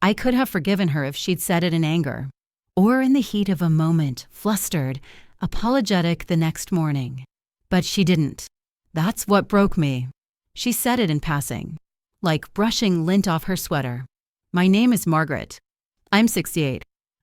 I could have forgiven her if she'd said it in anger, or in the heat of a moment, flustered, apologetic the next morning. But she didn't. That's what broke me. She said it in passing, like brushing lint off her sweater. My name is Margaret. I'm 68.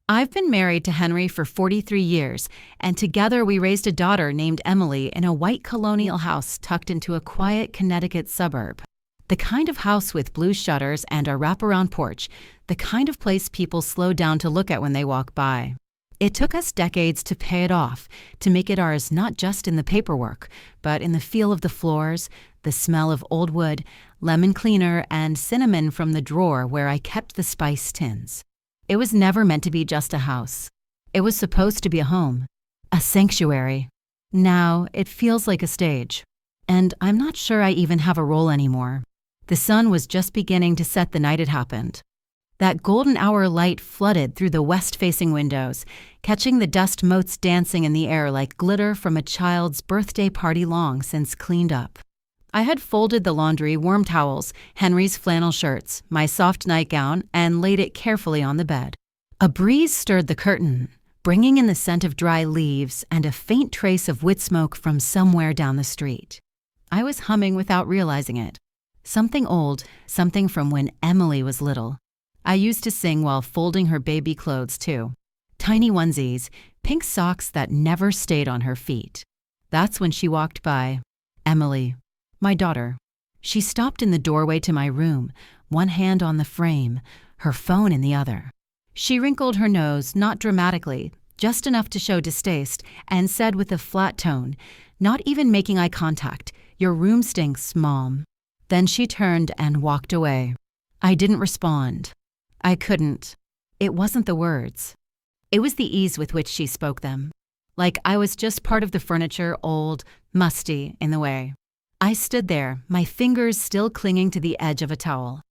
I've been married to Henry for 43 years, and together we raised a daughter named Emily in a white colonial house tucked into a quiet Connecticut suburb. The kind of house with blue shutters and a wraparound porch, the kind of place people slow down to look at when they walk by. It took us decades to pay it off, to make it ours not just in the paperwork, but in the feel of the floors, the smell of old wood, lemon cleaner, and cinnamon from the drawer where I kept the spice tins. It was never meant to be just a house. It was supposed to be a home, a sanctuary. Now it feels like a stage, and I'm not sure I even have a role anymore. The sun was just beginning to set the night it happened. That golden hour light flooded through the west-facing windows, catching the dust motes dancing in the air like glitter from a child's birthday party long since cleaned up. I had folded the laundry, warm towels, Henry's flannel shirts, my soft nightgown, and laid it carefully on the bed. A breeze stirred the curtain, bringing in the scent of dry leaves and a faint trace of wood smoke from somewhere down the street. I was humming without realizing it. Something old, something from when Emily was little. I used to sing while folding her baby clothes, too. Tiny onesies, pink socks that never stayed on her feet. That's when she walked by. Emily, my daughter. She stopped in the doorway to my room, one hand on the frame, her phone in the other. She wrinkled her nose, not dramatically, just enough to show distaste, and said with a flat tone, not even making eye contact, "Your room stinks, Mom." Then she turned and walked away. I didn't respond. I couldn't. It wasn't the words. It was the ease with which she spoke them. Like I was just part of the furniture, old, musty, in the way. I stood there, my fingers still clinging to the edge of a towel.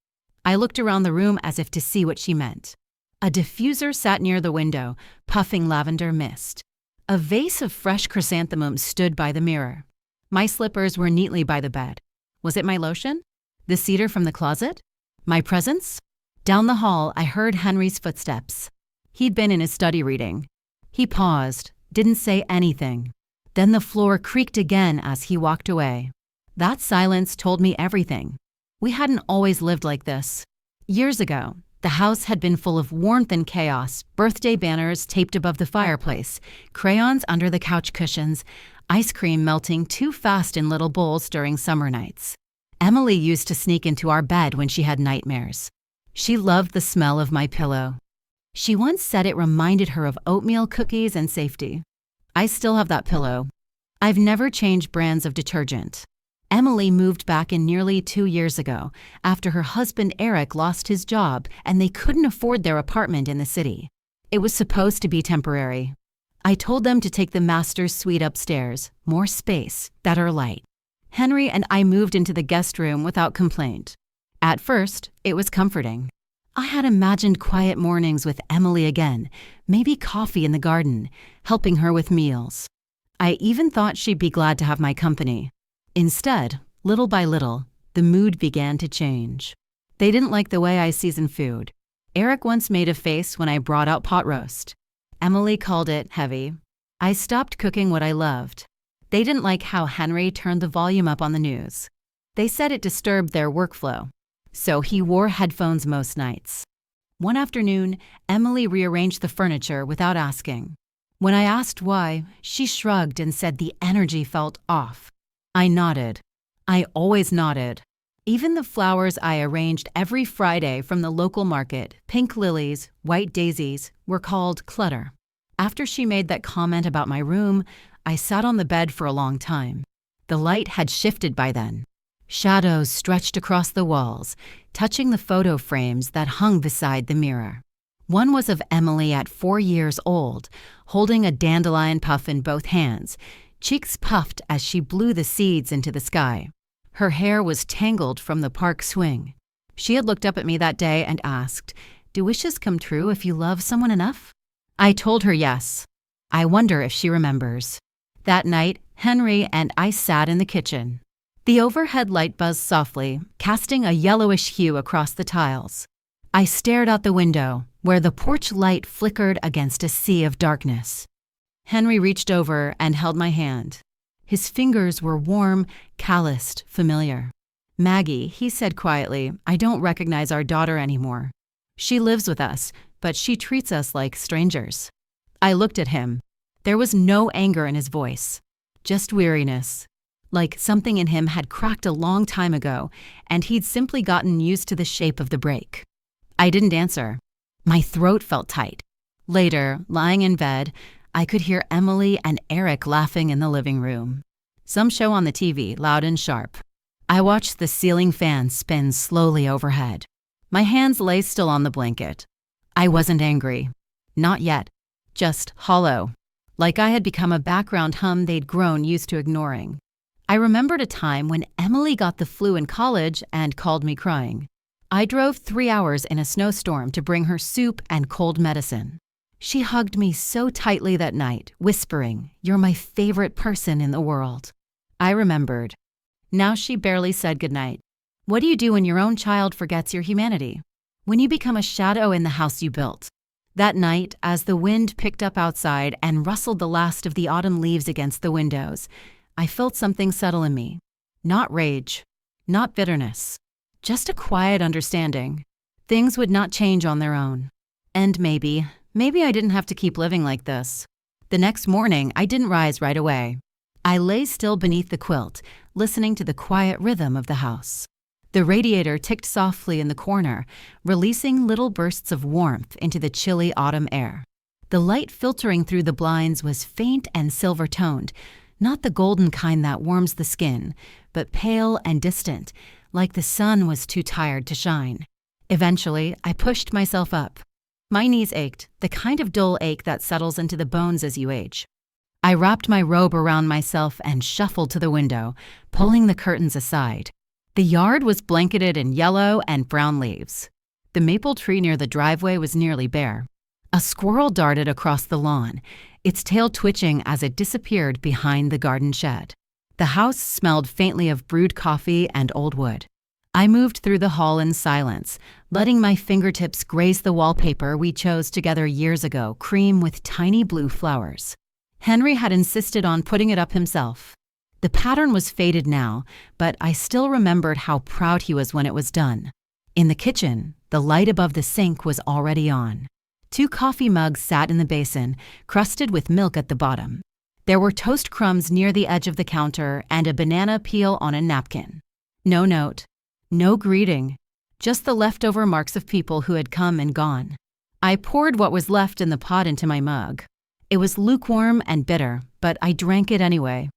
I looked around the room as if to see what she meant. A diffuser sat near the window, puffing lavender mist. A vase of fresh chrysanthemums stood by the mirror. My slippers were neatly by the bed. Was it my lotion? The cedar from the closet? My presence? Down the hall, I heard Henry's footsteps. He'd been in his study reading. He paused, didn't say anything. Then the floor creaked again as he walked away. That silence told me everything. We hadn't always lived like this. Years ago, the house had been full of warmth and chaos, birthday banners taped above the fireplace, crayons under the couch cushions, ice cream melting too fast in little bowls during summer nights. Emily used to sneak into our bed when she had nightmares. She loved the smell of my pillow. She once said it reminded her of oatmeal cookies and safety. I still have that pillow. I've never changed brands of detergent. Emily moved back in nearly 2 years ago, after her husband Eric lost his job and they couldn't afford their apartment in the city. It was supposed to be temporary. I told them to take the master's suite upstairs, more space, better light. Henry and I moved into the guest room without complaint. At first, it was comforting. I had imagined quiet mornings with Emily again, maybe coffee in the garden, helping her with meals. I even thought she'd be glad to have my company. Instead, little by little, the mood began to change. They didn't like the way I seasoned food. Eric once made a face when I brought out pot roast. Emily called it heavy. I stopped cooking what I loved. They didn't like how Henry turned the volume up on the news. They said it disturbed their workflow. So he wore headphones most nights. One afternoon, Emily rearranged the furniture without asking. When I asked why, she shrugged and said the energy felt off. I nodded. I always nodded. Even the flowers I arranged every Friday from the local market, pink lilies, white daisies, were called clutter. After she made that comment about my room, I sat on the bed for a long time. The light had shifted by then. Shadows stretched across the walls, touching the photo frames that hung beside the mirror. One was of Emily at 4 years old, holding a dandelion puff in both hands, cheeks puffed as she blew the seeds into the sky. Her hair was tangled from the park swing. She had looked up at me that day and asked, "Do wishes come true if you love someone enough?" I told her yes. I wonder if she remembers. That night, Henry and I sat in the kitchen. The overhead light buzzed softly, casting a yellowish hue across the tiles. I stared out the window, where the porch light flickered against a sea of darkness. Henry reached over and held my hand. His fingers were warm, calloused, familiar. "Maggie," he said quietly, "I don't recognize our daughter anymore. She lives with us, but she treats us like strangers." I looked at him. There was no anger in his voice, just weariness, like something in him had cracked a long time ago, and he'd simply gotten used to the shape of the break. I didn't answer. My throat felt tight. Later, lying in bed, I could hear Emily and Eric laughing in the living room. Some show on the TV, loud and sharp. I watched the ceiling fan spin slowly overhead. My hands lay still on the blanket. I wasn't angry. Not yet. Just hollow. Like I had become a background hum they'd grown used to ignoring. I remembered a time when Emily got the flu in college and called me crying. I drove 3 hours in a snowstorm to bring her soup and cold medicine. She hugged me so tightly that night, whispering, "You're my favorite person in the world." I remembered. Now she barely said goodnight. What do you do when your own child forgets your humanity? When you become a shadow in the house you built? That night, as the wind picked up outside and rustled the last of the autumn leaves against the windows, I felt something settle in me. Not rage, not bitterness, just a quiet understanding. Things would not change on their own. And maybe I didn't have to keep living like this. The next morning, I didn't rise right away. I lay still beneath the quilt, listening to the quiet rhythm of the house. The radiator ticked softly in the corner, releasing little bursts of warmth into the chilly autumn air. The light filtering through the blinds was faint and silver-toned, not the golden kind that warms the skin, but pale and distant, like the sun was too tired to shine. Eventually, I pushed myself up. My knees ached, the kind of dull ache that settles into the bones as you age. I wrapped my robe around myself and shuffled to the window, pulling the curtains aside. The yard was blanketed in yellow and brown leaves. The maple tree near the driveway was nearly bare. A squirrel darted across the lawn, its tail twitching as it disappeared behind the garden shed. The house smelled faintly of brewed coffee and old wood. I moved through the hall in silence, letting my fingertips graze the wallpaper we chose together years ago, cream with tiny blue flowers. Henry had insisted on putting it up himself. The pattern was faded now, but I still remembered how proud he was when it was done. In the kitchen, the light above the sink was already on. 2 coffee mugs sat in the basin, crusted with milk at the bottom. There were toast crumbs near the edge of the counter and a banana peel on a napkin. No note, no greeting, just the leftover marks of people who had come and gone. I poured what was left in the pot into my mug. It was lukewarm and bitter, but I drank it anyway.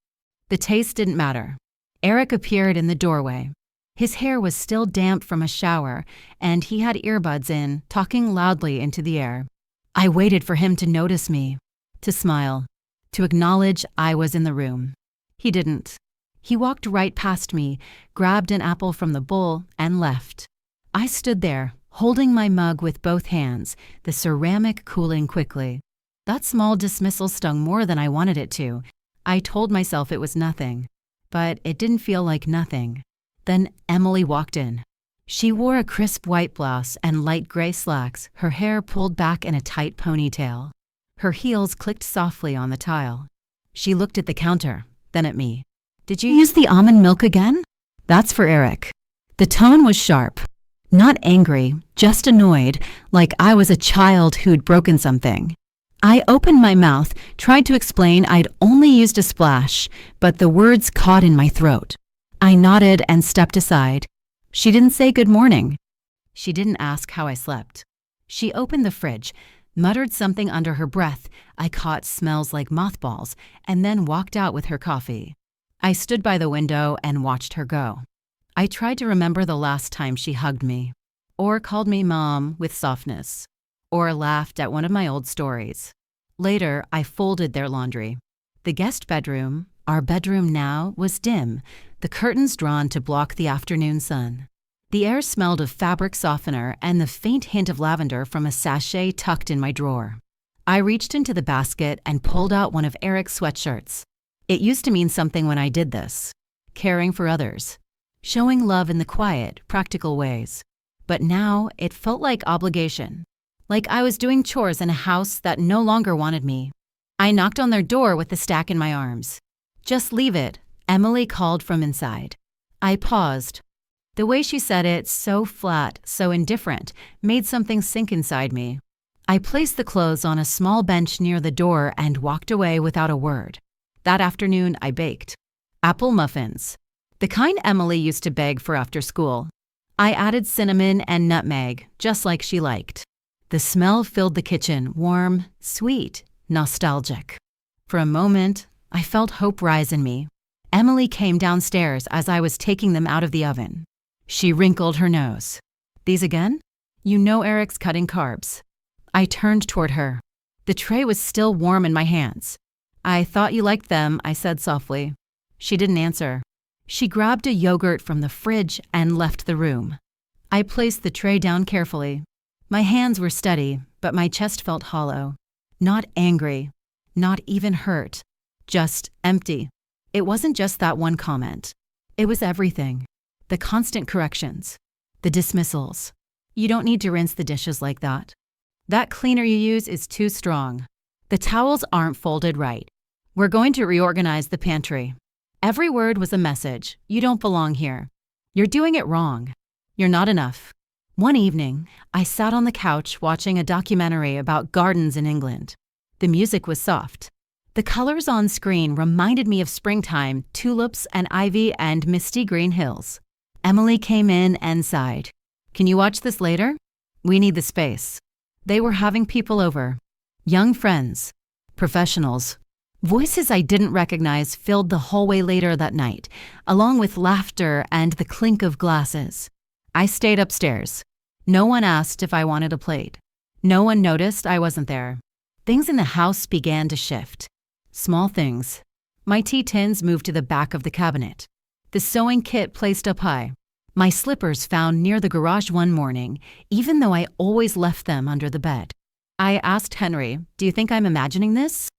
The taste didn't matter. Eric appeared in the doorway. His hair was still damp from a shower, and he had earbuds in, talking loudly into the air. I waited for him to notice me, to smile, to acknowledge I was in the room. He didn't. He walked right past me, grabbed an apple from the bowl, and left. I stood there, holding my mug with both hands, the ceramic cooling quickly. That small dismissal stung more than I wanted it to. I told myself it was nothing, but it didn't feel like nothing. Then Emily walked in. She wore a crisp white blouse and light gray slacks, her hair pulled back in a tight ponytail. Her heels clicked softly on the tile. She looked at the counter, then at me. "Did you use the almond milk again?" "That's for Eric." The tone was sharp. Not angry, just annoyed, like I was a child who'd broken something. I opened my mouth, tried to explain I'd only used a splash, but the words caught in my throat. I nodded and stepped aside. She didn't say good morning. She didn't ask how I slept. She opened the fridge, muttered something under her breath I caught smells like mothballs, and then walked out with her coffee. I stood by the window and watched her go. I tried to remember the last time she hugged me, or called me Mom with softness, or laughed at one of my old stories. Later, I folded their laundry. The guest bedroom, our bedroom now, was dim, the curtains drawn to block the afternoon sun. The air smelled of fabric softener and the faint hint of lavender from a sachet tucked in my drawer. I reached into the basket and pulled out one of Eric's sweatshirts. It used to mean something when I did this. Caring for others. Showing love in the quiet, practical ways. But now it felt like obligation. Like I was doing chores in a house that no longer wanted me. I knocked on their door with the stack in my arms. "Just leave it," Emily called from inside. I paused. The way she said it, so flat, so indifferent, made something sink inside me. I placed the clothes on a small bench near the door and walked away without a word. That afternoon, I baked apple muffins, the kind Emily used to beg for after school. I added cinnamon and nutmeg, just like she liked. The smell filled the kitchen, warm, sweet, nostalgic. For a moment, I felt hope rise in me. Emily came downstairs as I was taking them out of the oven. She wrinkled her nose. "These again? You know Eric's cutting carbs." I turned toward her. The tray was still warm in my hands. "I thought you liked them," I said softly. She didn't answer. She grabbed a yogurt from the fridge and left the room. I placed the tray down carefully. My hands were steady, but my chest felt hollow. Not angry, not even hurt, just empty. It wasn't just that one comment. It was everything. The constant corrections, the dismissals. "You don't need to rinse the dishes like that. That cleaner you use is too strong. The towels aren't folded right. We're going to reorganize the pantry." Every word was a message. "You don't belong here. You're doing it wrong. You're not enough." One evening, I sat on the couch watching a documentary about gardens in England. The music was soft. The colors on screen reminded me of springtime, tulips and ivy and misty green hills. Emily came in and sighed. "Can you watch this later? We need the space." They were having people over. Young friends, professionals. Voices I didn't recognize filled the hallway later that night, along with laughter and the clink of glasses. I stayed upstairs. No one asked if I wanted a plate. No one noticed I wasn't there. Things in the house began to shift. Small things. My tea tins moved to the back of the cabinet. The sewing kit placed up high. My slippers found near the garage one morning, even though I always left them under the bed. I asked Henry, "Do you think I'm imagining this?"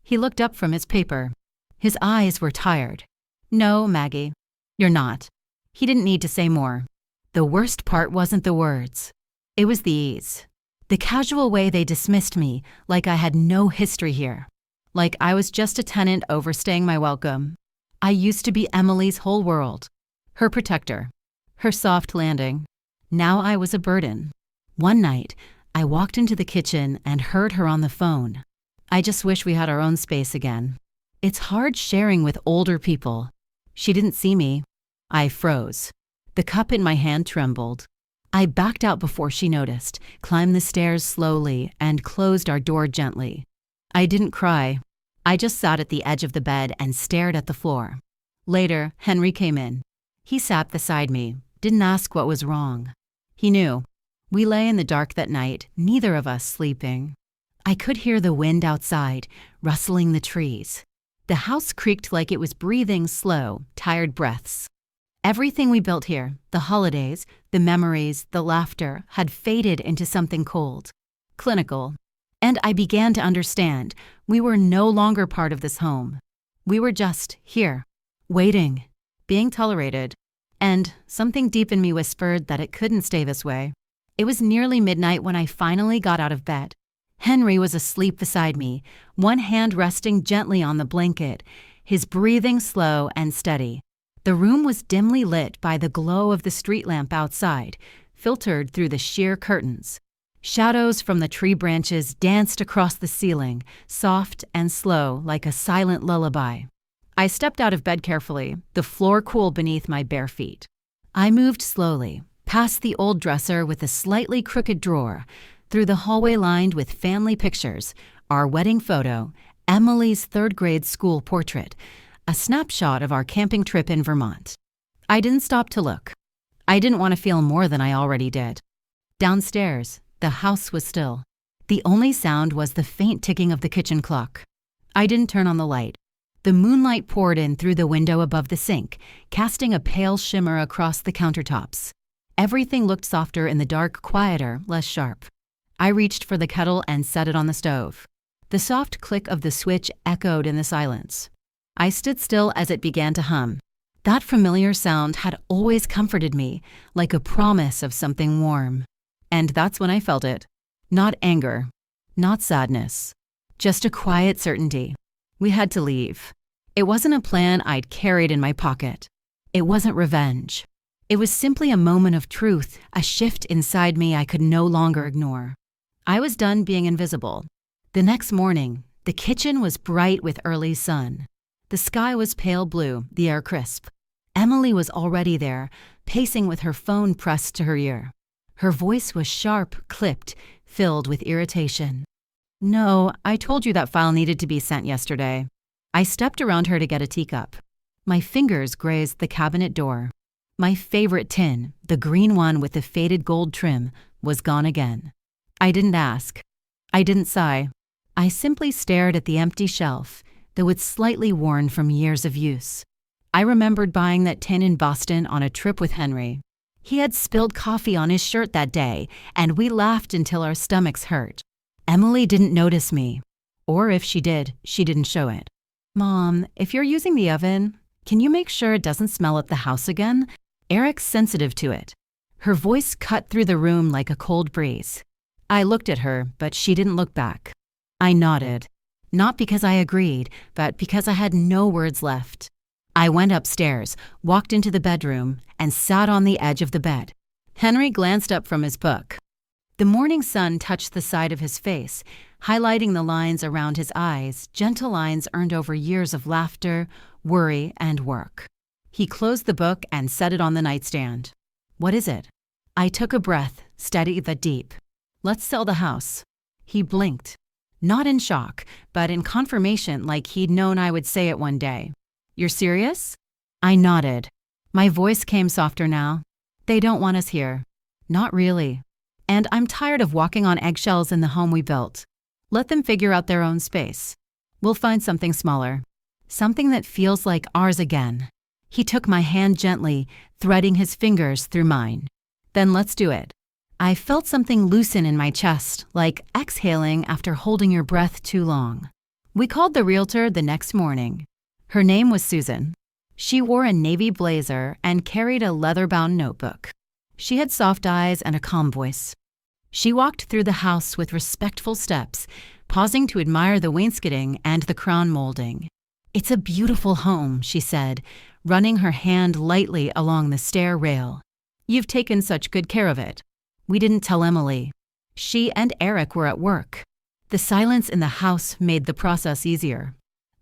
He looked up from his paper. His eyes were tired. "No, Maggie, you're not." He didn't need to say more. The worst part wasn't the words. It was the ease. The casual way they dismissed me, like I had no history here. Like I was just a tenant overstaying my welcome. I used to be Emily's whole world. Her protector. Her soft landing. Now I was a burden. One night, I walked into the kitchen and heard her on the phone. "I just wish we had our own space again. It's hard sharing with older people." She didn't see me. I froze. The cup in my hand trembled. I backed out before she noticed, climbed the stairs slowly, and closed our door gently. I didn't cry. I just sat at the edge of the bed and stared at the floor. Later, Henry came in. He sat beside me, didn't ask what was wrong. He knew. We lay in the dark that night, neither of us sleeping. I could hear the wind outside, rustling the trees. The house creaked like it was breathing slow, tired breaths. Everything we built here, the holidays, the memories, the laughter, had faded into something cold, clinical. And I began to understand we were no longer part of this home. We were just here, waiting, being tolerated. And something deep in me whispered that it couldn't stay this way. It was nearly midnight when I finally got out of bed. Henry was asleep beside me, one hand resting gently on the blanket, his breathing slow and steady. The room was dimly lit by the glow of the street lamp outside, filtered through the sheer curtains. Shadows from the tree branches danced across the ceiling, soft and slow like a silent lullaby. I stepped out of bed carefully, the floor cool beneath my bare feet. I moved slowly, past the old dresser with a slightly crooked drawer, through the hallway lined with family pictures, our wedding photo, Emily's third-grade school portrait, a snapshot of our camping trip in Vermont. I didn't stop to look. I didn't want to feel more than I already did. Downstairs, the house was still. The only sound was the faint ticking of the kitchen clock. I didn't turn on the light. The moonlight poured in through the window above the sink, casting a pale shimmer across the countertops. Everything looked softer in the dark, quieter, less sharp. I reached for the kettle and set it on the stove. The soft click of the switch echoed in the silence. I stood still as it began to hum. That familiar sound had always comforted me, like a promise of something warm. And that's when I felt it. Not anger, not sadness, just a quiet certainty. We had to leave. It wasn't a plan I'd carried in my pocket. It wasn't revenge. It was simply a moment of truth, a shift inside me I could no longer ignore. I was done being invisible. The next morning, the kitchen was bright with early sun. The sky was pale blue, the air crisp. Emily was already there, pacing with her phone pressed to her ear. Her voice was sharp, clipped, filled with irritation. "No, I told you that file needed to be sent yesterday." I stepped around her to get a teacup. My fingers grazed the cabinet door. My favorite tin, the green one with the faded gold trim, was gone again. I didn't ask. I didn't sigh. I simply stared at the empty shelf, though it's slightly worn from years of use. I remembered buying that tin in Boston on a trip with Henry. He had spilled coffee on his shirt that day, and we laughed until our stomachs hurt. Emily didn't notice me. Or if she did, she didn't show it. "Mom, if you're using the oven, can you make sure it doesn't smell at the house again? Eric's sensitive to it." Her voice cut through the room like a cold breeze. I looked at her, but she didn't look back. I nodded. Not because I agreed, but because I had no words left. I went upstairs, walked into the bedroom, and sat on the edge of the bed. Henry glanced up from his book. The morning sun touched the side of his face, highlighting the lines around his eyes, gentle lines earned over years of laughter, worry, and work. He closed the book and set it on the nightstand. "What is it?" I took a breath, steady but deep. "Let's sell the house." He blinked. Not in shock, but in confirmation, like he'd known I would say it one day. "You're serious?" I nodded. My voice came softer now. "They don't want us here." "Not really. And I'm tired of walking on eggshells in the home we built. Let them figure out their own space. We'll find something smaller. Something that feels like ours again." He took my hand gently, threading his fingers through mine. "Then let's do it." I felt something loosen in my chest, like exhaling after holding your breath too long. We called the realtor the next morning. Her name was Susan. She wore a navy blazer and carried a leather-bound notebook. She had soft eyes and a calm voice. She walked through the house with respectful steps, pausing to admire the wainscoting and the crown molding. "It's a beautiful home," she said, running her hand lightly along the stair rail. "You've taken such good care of it." We didn't tell Emily. She and Eric were at work. The silence in the house made the process easier.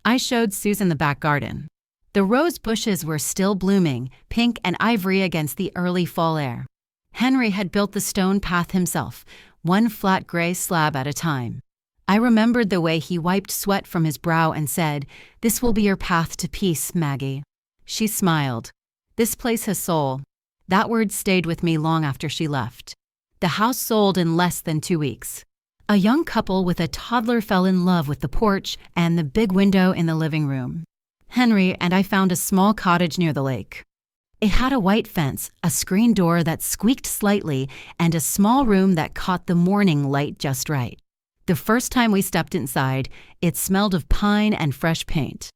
I showed Susan the back garden. The rose bushes were still blooming, pink and ivory against the early fall air. Henry had built the stone path himself, one flat gray slab at a time. I remembered the way he wiped sweat from his brow and said, "This will be your path to peace, Maggie." She smiled. "This place has soul." That word stayed with me long after she left. The house sold in less than 2 weeks. A young couple with a toddler fell in love with the porch and the big window in the living room. Henry and I found a small cottage near the lake. It had a white fence, a screen door that squeaked slightly, and a small room that caught the morning light just right. The first time we stepped inside, it smelled of pine and fresh paint.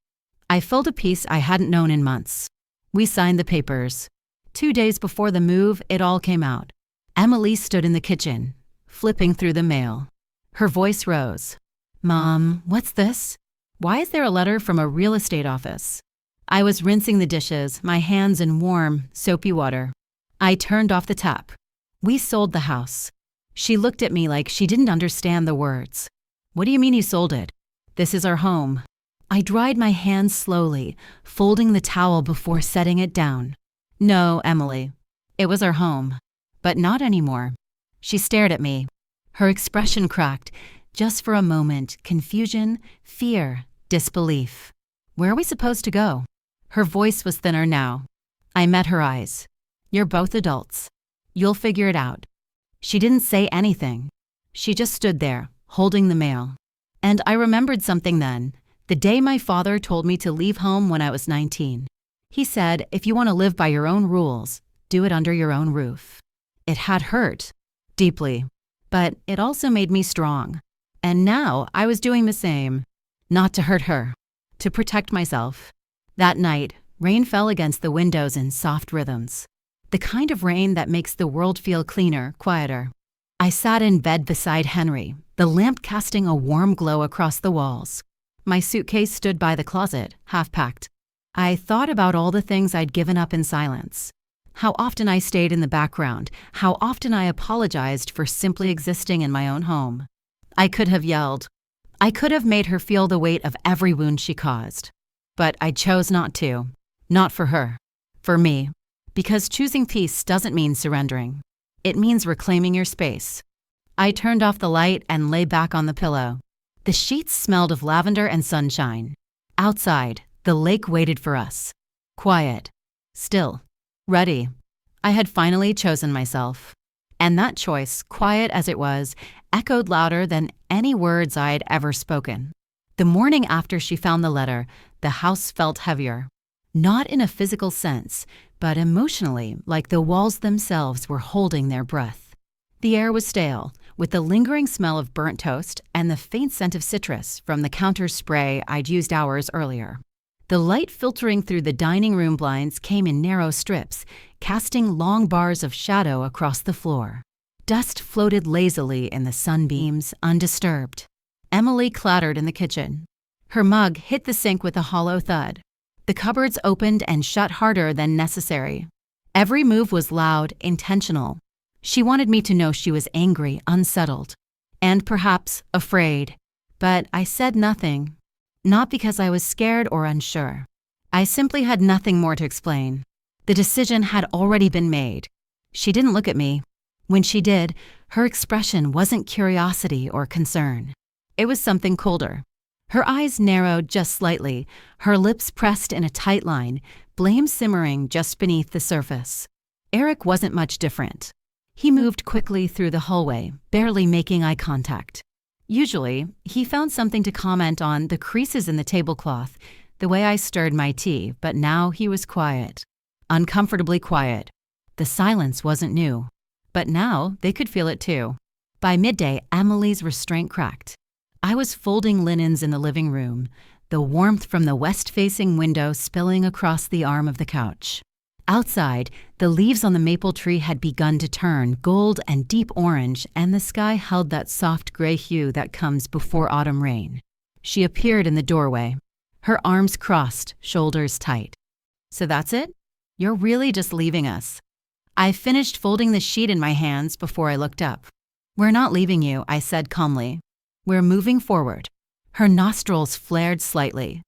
I felt a peace I hadn't known in months. We signed the papers. 2 days before the move, it all came out. Emily stood in the kitchen, flipping through the mail. Her voice rose. "Mom, what's this? Why is there a letter from a real estate office?" I was rinsing the dishes, my hands in warm, soapy water. I turned off the tap. "We sold the house." She looked at me like she didn't understand the words. "What do you mean you sold it?" "This is our home." I dried my hands slowly, folding the towel before setting it down. "No, Emily. It was our home. But not anymore." She stared at me. Her expression cracked, just for a moment, confusion, fear, disbelief. "Where are we supposed to go?" Her voice was thinner now. I met her eyes. "You're both adults. You'll figure it out." She didn't say anything. She just stood there, holding the mail. And I remembered something then, the day my father told me to leave home when I was 19. He said, "If you want to live by your own rules, do it under your own roof." It had hurt, deeply, but it also made me strong. And now I was doing the same, not to hurt her, to protect myself. That night, Rain fell against the windows in soft rhythms. The kind of rain that makes the world feel cleaner, quieter. I sat in bed beside Henry, the lamp casting a warm glow across the walls. My suitcase stood by the closet, half-packed. I thought about all the things I'd given up in silence. How often I stayed in the background, how often I apologized for simply existing in my own home. I could have yelled. I could have made her feel the weight of every wound she caused. But I chose not to. Not for her. For me. Because choosing peace doesn't mean surrendering. It means reclaiming your space. I turned off the light and lay back on the pillow. The sheets smelled of lavender and sunshine. Outside, the lake waited for us. Quiet. Still. Ready. I had finally chosen myself. And that choice, quiet as it was, echoed louder than any words I'd ever spoken. The morning after she found the letter, the house felt heavier. Not in a physical sense, but emotionally, like the walls themselves were holding their breath. The air was stale, with the lingering smell of burnt toast and the faint scent of citrus from the counter spray I'd used hours earlier. The light filtering through the dining room blinds came in narrow strips, casting long bars of shadow across the floor. Dust floated lazily in the sunbeams, undisturbed. Emily clattered in the kitchen. Her mug hit the sink with a hollow thud. The cupboards opened and shut harder than necessary. Every move was loud, intentional. She wanted me to know she was angry, unsettled, and perhaps afraid. But I said nothing. Not because I was scared or unsure. I simply had nothing more to explain. The decision had already been made. She didn't look at me. When she did, her expression wasn't curiosity or concern. It was something colder. Her eyes narrowed just slightly, her lips pressed in a tight line, blame simmering just beneath the surface. Eric wasn't much different. He moved quickly through the hallway, barely making eye contact. Usually, he found something to comment on the creases in the tablecloth, the way I stirred my tea, but now he was quiet. Uncomfortably quiet. The silence wasn't new. But now they could feel it too. By midday, Emily's restraint cracked. I was folding linens in the living room, the warmth from the west-facing window spilling across the arm of the couch. Outside, the leaves on the maple tree had begun to turn gold and deep orange, and the sky held that soft gray hue that comes before autumn rain. She appeared in the doorway, her arms crossed, shoulders tight. "So that's it? You're really just leaving us?" I finished folding the sheet in my hands before I looked up. "We're not leaving you," I said calmly. "We're moving forward." Her nostrils flared slightly.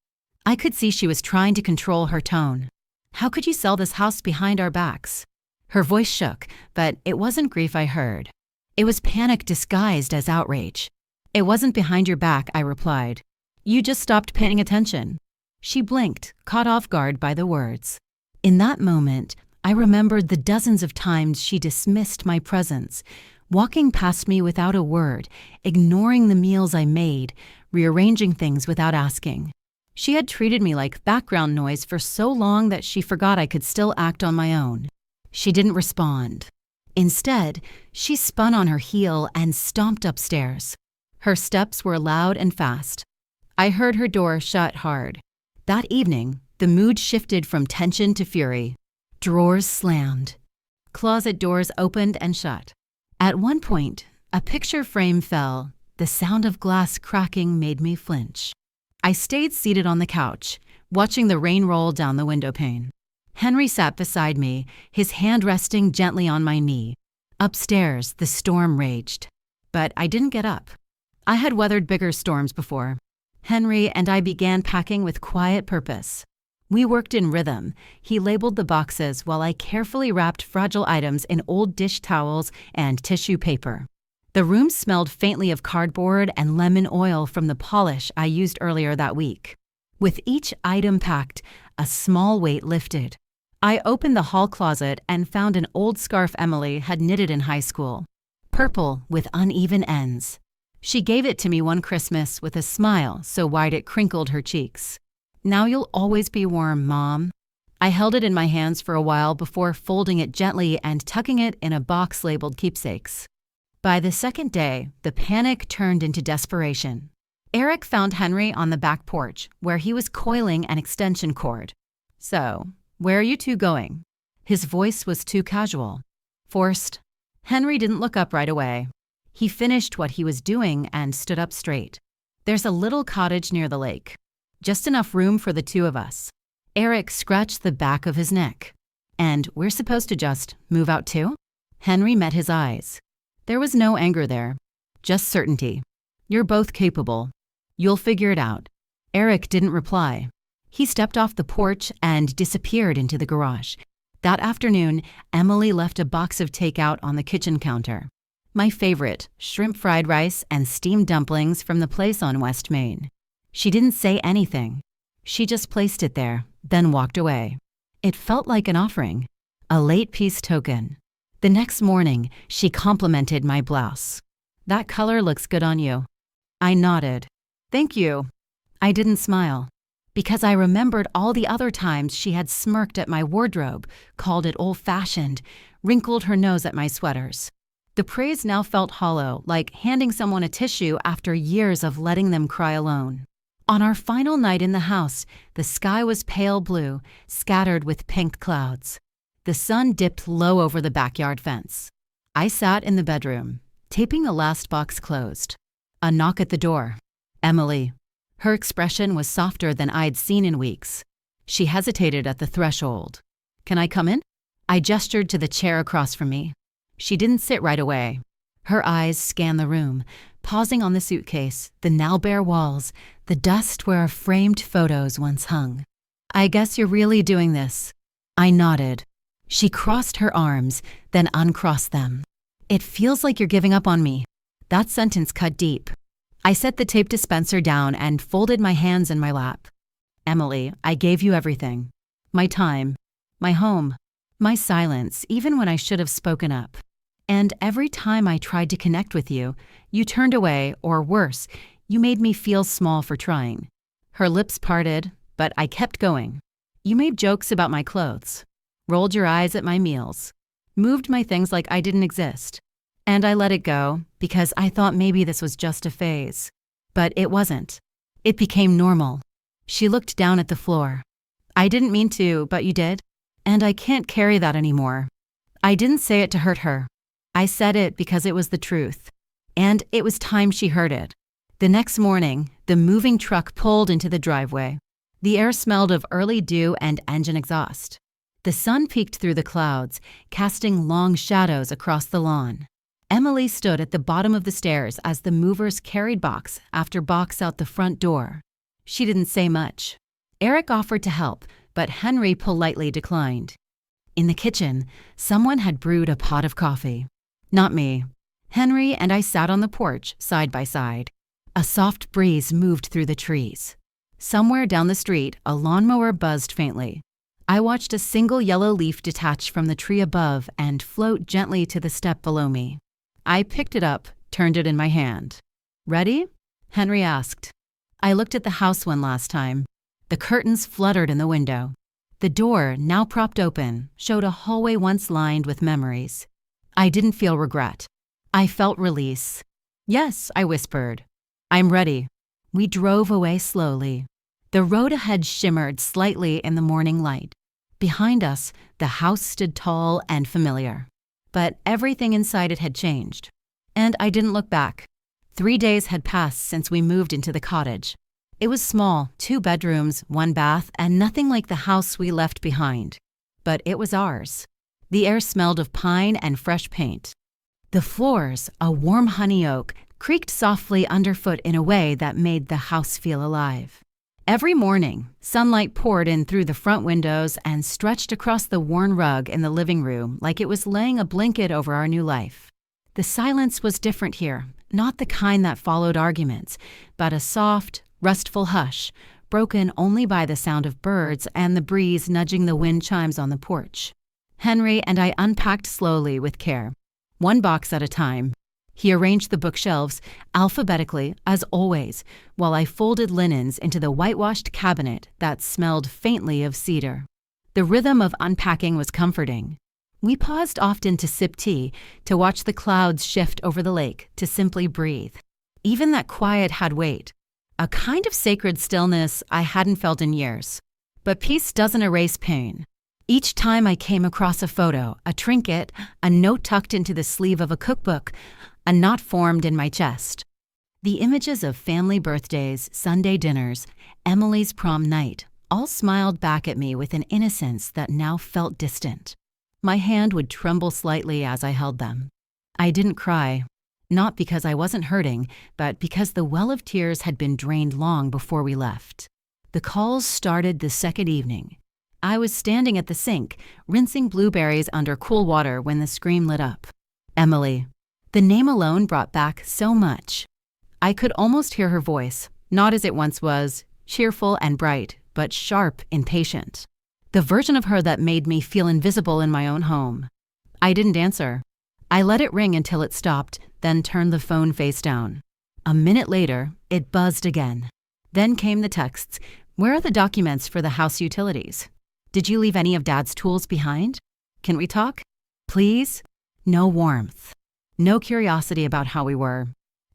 I could see she was trying to control her tone. "How could you sell this house behind our backs?" Her voice shook, but it wasn't grief I heard. It was panic disguised as outrage. "It wasn't behind your back," I replied. "You just stopped paying attention." She blinked, caught off guard by the words. In that moment, I remembered the dozens of times she dismissed my presence, walking past me without a word, ignoring the meals I made, rearranging things without asking. She had treated me like background noise for so long that she forgot I could still act on my own. She didn't respond. Instead, she spun on her heel and stomped upstairs. Her steps were loud and fast. I heard her door shut hard. That evening, the mood shifted from tension to fury. Drawers slammed. Closet doors opened and shut. At one point, a picture frame fell. The sound of glass cracking made me flinch. I stayed seated on the couch, watching the rain roll down the windowpane. Henry sat beside me, his hand resting gently on my knee. Upstairs, the storm raged. But I didn't get up. I had weathered bigger storms before. Henry and I began packing with quiet purpose. We worked in rhythm. He labeled the boxes while I carefully wrapped fragile items in old dish towels and tissue paper. The room smelled faintly of cardboard and lemon oil from the polish I used earlier that week. With each item packed, a small weight lifted. I opened the hall closet and found an old scarf Emily had knitted in high school. Purple with uneven ends. She gave it to me one Christmas with a smile so wide it crinkled her cheeks. "Now you'll always be warm, Mom." I held it in my hands for a while before folding it gently and tucking it in a box labeled keepsakes. By the second day, the panic turned into desperation. Eric found Henry on the back porch, where he was coiling an extension cord. So, where are you two going? His voice was too casual. Forced. Henry didn't look up right away. He finished what he was doing and stood up straight. There's a little cottage near the lake. Just enough room for the two of us. Eric scratched the back of his neck. And we're supposed to just move out too? Henry met his eyes. There was no anger there, just certainty. You're both capable. You'll figure it out. Eric didn't reply. He stepped off the porch and disappeared into the garage. That afternoon, Emily left a box of takeout on the kitchen counter. My favorite, shrimp fried rice and steamed dumplings from the place on West Main. She didn't say anything. She just placed it there, then walked away. It felt like an offering, a late peace token. The next morning, she complimented my blouse. That color looks good on you. I nodded. Thank you. I didn't smile, because I remembered all the other times she had smirked at my wardrobe, called it old-fashioned, wrinkled her nose at my sweaters. The praise now felt hollow, like handing someone a tissue after years of letting them cry alone. On our final night in the house, the sky was pale blue, scattered with pink clouds. The sun dipped low over the backyard fence. I sat in the bedroom, taping the last box closed. A knock at the door. Emily. Her expression was softer than I'd seen in weeks. She hesitated at the threshold. Can I come in? I gestured to the chair across from me. She didn't sit right away. Her eyes scanned the room, pausing on the suitcase, the now bare walls, the dust where our framed photos once hung. I guess you're really doing this. I nodded. She crossed her arms, then uncrossed them. It feels like you're giving up on me. That sentence cut deep. I set the tape dispenser down and folded my hands in my lap. Emily, I gave you everything. My time, my home, my silence, even when I should have spoken up. And every time I tried to connect with you, you turned away, or worse, you made me feel small for trying. Her lips parted, but I kept going. You made jokes about my clothes, rolled your eyes at my meals, moved my things like I didn't exist. And I let it go because I thought maybe this was just a phase. But it wasn't. It became normal. She looked down at the floor. I didn't mean to, but you did. And I can't carry that anymore. I didn't say it to hurt her. I said it because it was the truth. And it was time she heard it. The next morning, the moving truck pulled into the driveway. The air smelled of early dew and engine exhaust. The sun peeked through the clouds, casting long shadows across the lawn. Emily stood at the bottom of the stairs as the movers carried box after box out the front door. She didn't say much. Eric offered to help, but Henry politely declined. In the kitchen, someone had brewed a pot of coffee. Not me. Henry and I sat on the porch, side by side. A soft breeze moved through the trees. Somewhere down the street, a lawnmower buzzed faintly. I watched a single yellow leaf detach from the tree above and float gently to the step below me. I picked it up, turned it in my hand. Ready? Henry asked. I looked at the house one last time. The curtains fluttered in the window. The door, now propped open, showed a hallway once lined with memories. I didn't feel regret. I felt release. Yes, I whispered. I'm ready. We drove away slowly. The road ahead shimmered slightly in the morning light. Behind us, the house stood tall and familiar. But everything inside it had changed. And I didn't look back. 3 days had passed since we moved into the cottage. It was small, 2 bedrooms, 1 bath, and nothing like the house we left behind. But it was ours. The air smelled of pine and fresh paint. The floors, a warm honey oak, creaked softly underfoot in a way that made the house feel alive. Every morning, sunlight poured in through the front windows and stretched across the worn rug in the living room like it was laying a blanket over our new life. The silence was different here, not the kind that followed arguments, but a soft, restful hush, broken only by the sound of birds and the breeze nudging the wind chimes on the porch. Henry and I unpacked slowly with care, 1 box at a time. He arranged the bookshelves alphabetically, as always, while I folded linens into the whitewashed cabinet that smelled faintly of cedar. The rhythm of unpacking was comforting. We paused often to sip tea, to watch the clouds shift over the lake, to simply breathe. Even that quiet had weight, a kind of sacred stillness I hadn't felt in years. But peace doesn't erase pain. Each time I came across a photo, a trinket, a note tucked into the sleeve of a cookbook, a knot formed in my chest. The images of family birthdays, Sunday dinners, Emily's prom night, all smiled back at me with an innocence that now felt distant. My hand would tremble slightly as I held them. I didn't cry, not because I wasn't hurting, but because the well of tears had been drained long before we left. The calls started the second evening. I was standing at the sink, rinsing blueberries under cool water when the screen lit up. Emily. The name alone brought back so much. I could almost hear her voice, not as it once was, cheerful and bright, but sharp, impatient. The version of her that made me feel invisible in my own home. I didn't answer. I let it ring until it stopped, then turned the phone face down. A minute later, it buzzed again. Then came the texts. Where are the documents for the house utilities? Did you leave any of Dad's tools behind? Can we talk? Please? No warmth. No curiosity about how we were.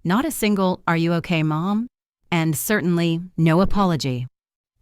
Not a single, "Are you okay, Mom?" And certainly no apology.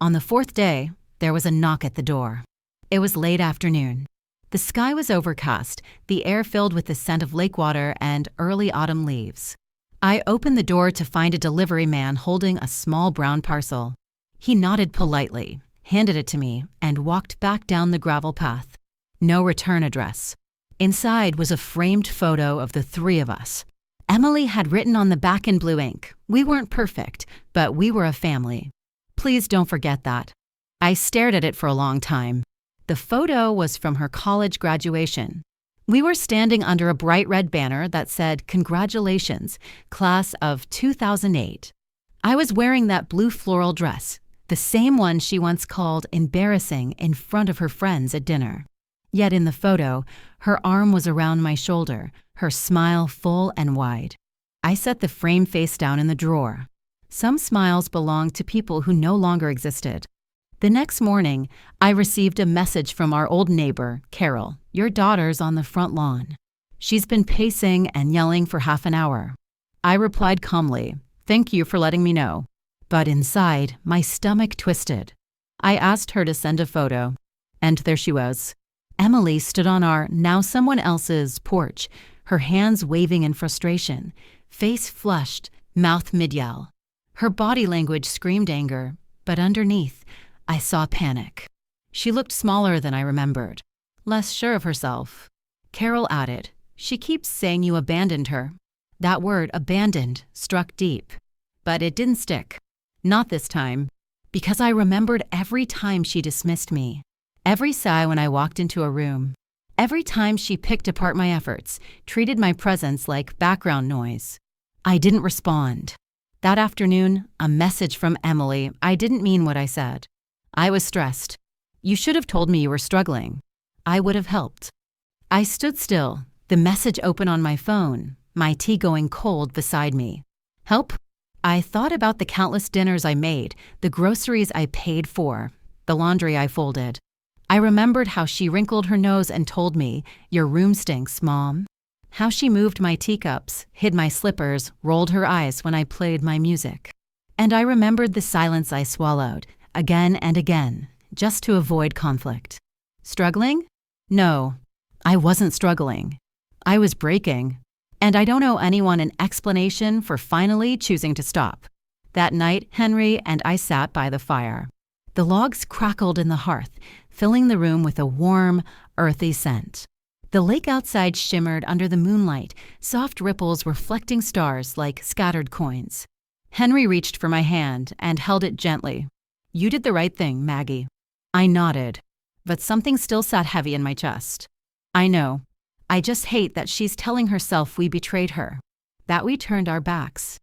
On the fourth day, there was a knock at the door. It was late afternoon. The sky was overcast, the air filled with the scent of lake water and early autumn leaves. I opened the door to find a delivery man holding a small brown parcel. He nodded politely, handed it to me, and walked back down the gravel path. No return address. Inside was a framed photo of the three of us. Emily had written on the back in blue ink, "We weren't perfect, but we were a family. Please don't forget that." I stared at it for a long time. The photo was from her college graduation. We were standing under a bright red banner that said, "Congratulations, class of 2008. I was wearing that blue floral dress, the same one she once called embarrassing in front of her friends at dinner. Yet in the photo, her arm was around my shoulder, her smile full and wide. I set the frame face down in the drawer. Some smiles belonged to people who no longer existed. The next morning, I received a message from our old neighbor, Carol. "Your daughter's on the front lawn. She's been pacing and yelling for half an hour." I replied calmly, "Thank you for letting me know." But inside, my stomach twisted. I asked her to send a photo, and there she was. Emily stood on our, now someone else's, porch, her hands waving in frustration, face flushed, mouth mid-yell. Her body language screamed anger, but underneath, I saw panic. She looked smaller than I remembered, less sure of herself. Carol added, "She keeps saying you abandoned her." That word, abandoned, struck deep. But it didn't stick. Not this time. Because I remembered every time she dismissed me. Every sigh when I walked into a room. Every time she picked apart my efforts, treated my presence like background noise. I didn't respond. That afternoon, a message from Emily, I didn't mean what I said. I was stressed. "You should have told me you were struggling. I would have helped." I stood still, the message open on my phone, my tea going cold beside me. Help? I thought about the countless dinners I made, the groceries I paid for, the laundry I folded. I remembered how she wrinkled her nose and told me, "Your room stinks, Mom." How she moved my teacups, hid my slippers, rolled her eyes when I played my music. And I remembered the silence I swallowed, again and again, just to avoid conflict. Struggling? No, I wasn't struggling. I was breaking. And I don't owe anyone an explanation for finally choosing to stop. That night, Henry and I sat by the fire. The logs crackled in the hearth, filling the room with a warm, earthy scent. The lake outside shimmered under the moonlight, soft ripples reflecting stars like scattered coins. Henry reached for my hand and held it gently. "You did the right thing, Maggie." I nodded, but something still sat heavy in my chest. "I know. I just hate that she's telling herself we betrayed her, that we turned our backs."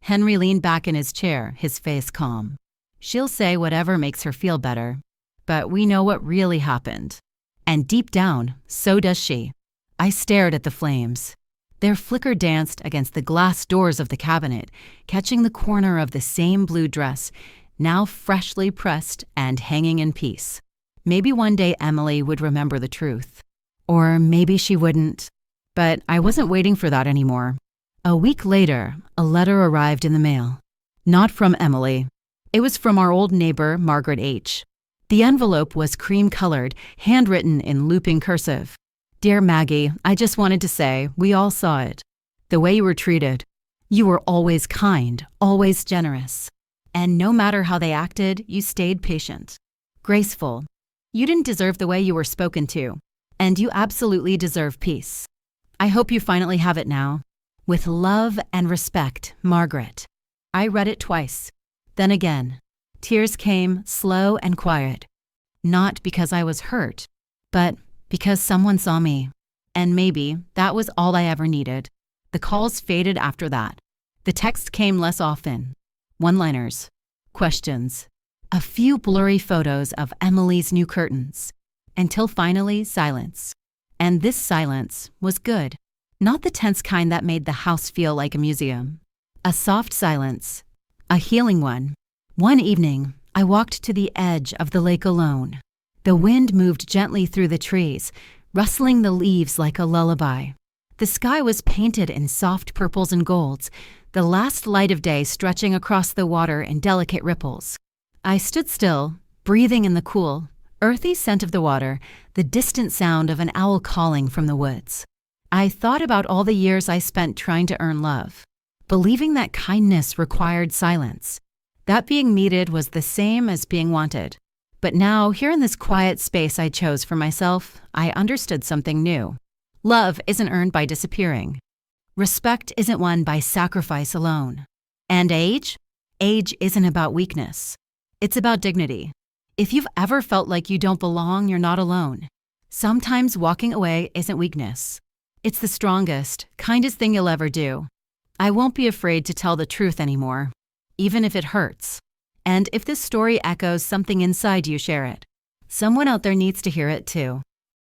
Henry leaned back in his chair, his face calm. "She'll say whatever makes her feel better, but we know what really happened. And deep down, so does she." I stared at the flames. Their flicker danced against the glass doors of the cabinet, catching the corner of the same blue dress, now freshly pressed and hanging in peace. Maybe one day Emily would remember the truth. Or maybe she wouldn't. But I wasn't waiting for that anymore. A week later, a letter arrived in the mail. Not from Emily. It was from our old neighbor, Margaret H. The envelope was cream-colored, handwritten in looping cursive. Dear Maggie, I just wanted to say, we all saw it. The way you were treated. You were always kind, always generous. And no matter how they acted, you stayed patient. Graceful. You didn't deserve the way you were spoken to. And you absolutely deserve peace. I hope you finally have it now. With love and respect, Margaret. I read it twice. Then again. Tears came slow and quiet. Not because I was hurt, but because someone saw me. And maybe that was all I ever needed. The calls faded after that. The text came less often. One-liners. Questions. A few blurry photos of Emily's new curtains. Until finally, silence. And this silence was good. Not the tense kind that made the house feel like a museum. A soft silence. A healing one. One evening, I walked to the edge of the lake alone. The wind moved gently through the trees, rustling the leaves like a lullaby. The sky was painted in soft purples and golds, the last light of day stretching across the water in delicate ripples. I stood still, breathing in the cool, earthy scent of the water, the distant sound of an owl calling from the woods. I thought about all the years I spent trying to earn love, believing that kindness required silence. That being needed was the same as being wanted. But now, here in this quiet space I chose for myself, I understood something new. Love isn't earned by disappearing. Respect isn't won by sacrifice alone. And age? Age isn't about weakness. It's about dignity. If you've ever felt like you don't belong, you're not alone. Sometimes walking away isn't weakness. It's the strongest, kindest thing you'll ever do. I won't be afraid to tell the truth anymore. Even if it hurts. And if this story echoes something inside you, share it. Someone out there needs to hear it too.